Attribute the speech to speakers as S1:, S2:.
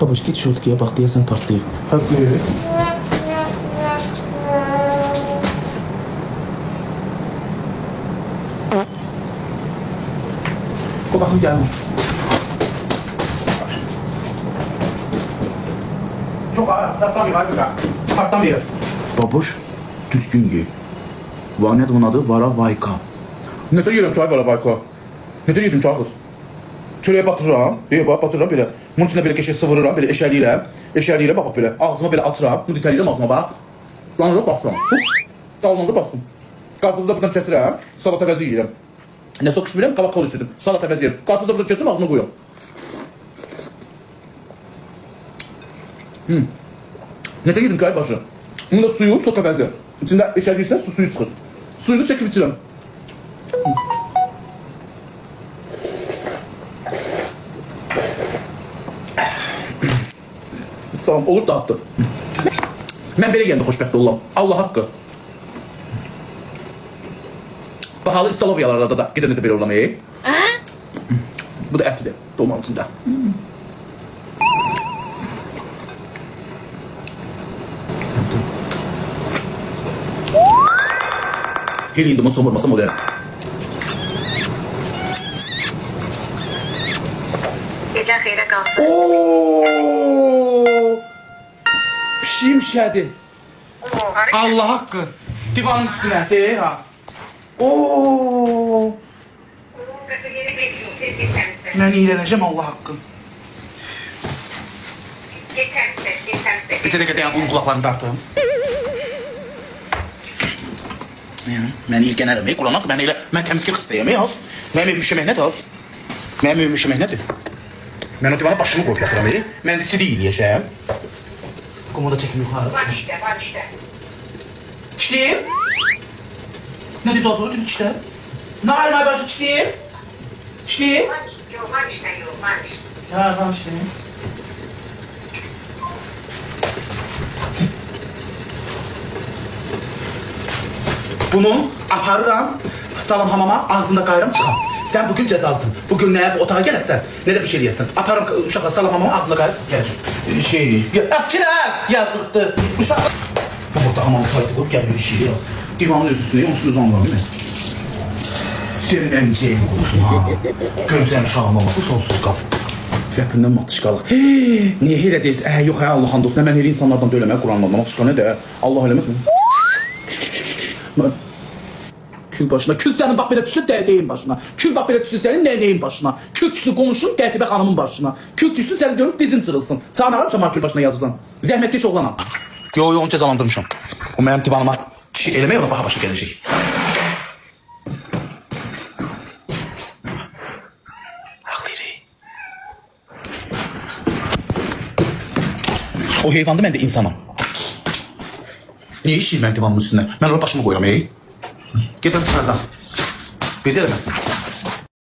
S1: Babuş git şurtkiye bak diye sen patlayıp.
S2: Hakkı.
S1: O bakın gelme.
S2: Çok ağır. Tarttan bir harika. Tarttan bir.
S1: Babuş düzgün ye. Var nedir bunun adı? Vara Vayka.
S2: Neden yerim çay var Bayko? Neden yedim çay kız? Çörəyə batırıram, batırıram belə. Bunun içində belə keşək sıvırıram, belə eşəliyirəm, bax belə. Ağzıma belə açıram, bunu ditəliyirəm ağzıma bax. Sonra basıram. Dalmanı basım. Qarpızı da buradan kəsirəm, salata vəzi yeyirəm. Nə sokuş biləm, qabaq kol içirdim. Salata vəzi yeyirəm. Qarpızı da buradan kəsirəm, ağzıma qoyuram. Neden yedim çay başı? Bunun da suyu, soka vəzi. İçində eşəliyirsən, suyu çıxır. Suyunu çəkib içirəm. Tamam, olur da attı. Ben belə yendi xoşbəxt olam. Allah haqqı. Bahalı İstaloviyalarda da gedəndə də belə olam. Bu da ətidir, dolmanın içində. Gelin de son vurmasam oluyor.
S3: Gecən xeyrə qalsın.
S2: Ooo! Pişiyim şədi. Allah haqqı. Divanın üstünə, deyir ha. Ooo! Mən iğrənəcəm Allah haqqı. Bir dəqiqə dayan, onun qulaqlarını dartım. Mən ilgənərəm, quramaq, mən təmizkir xıstəyəm, az. Mənim evim işəmək nədir, az? Mənim evim işəmək nədir? Mən o divana başımı qoyub yatıram, mən istediyi yiyəcəm. Qomoda çəkim yuxarı.
S3: Var işdə.
S2: İşləyim? Nə deyib az olur, işlə? Nə ayrım ay başı, işləyim? İşləyim?
S3: Var işdə.
S2: Hə, var işləyim. Bunu aparıram, salam hamama, ağzında qayıram, çıxam. Sen bugün cezalısın. Bugün ne bu otağa gələsən, ne de bir şey deyəsən. Aparım uşaqla salam hamama, ağzında qayırıb gələcəm. Şeyini. Əskiləs yazıqdır. Uşaqla... Burada hamam saydı qoyub gəlir bir şey yox. Divanın üstündə, onsuz anlamı ne? Senin əmciyin olsun ha. Görüm uşağın olması sonsuz qal. Rəpindən matışqalıq. Niyə elə deyirsən? Yox, Allah'ın dostuna, mən elə insanlardan döyləməyə Quranla. Matışqa nə də? Allah eləməz mi? Kül başına. Kül senin bak belə düşsün dəydəyin başına. Kül bak belə düşsün senin nəyəyin başına. Kül düşsün qonşun Qətibə xanımın başına. Kül düşsün senin dönüp dizin çırılsın. Sana nə varsa kül başına yazırsan. Zəhmətkeş oğlanam. Yo, onu cezalandırmışam. O mənim divanıma kişi eləmək ona baha başa gələcək. O heyvandı, mən də insanam. Niyə işləyir mən divanın üstündə? Mən oraya başımı qoyuram, Gedim dışarıdan. Bir də eləməsin.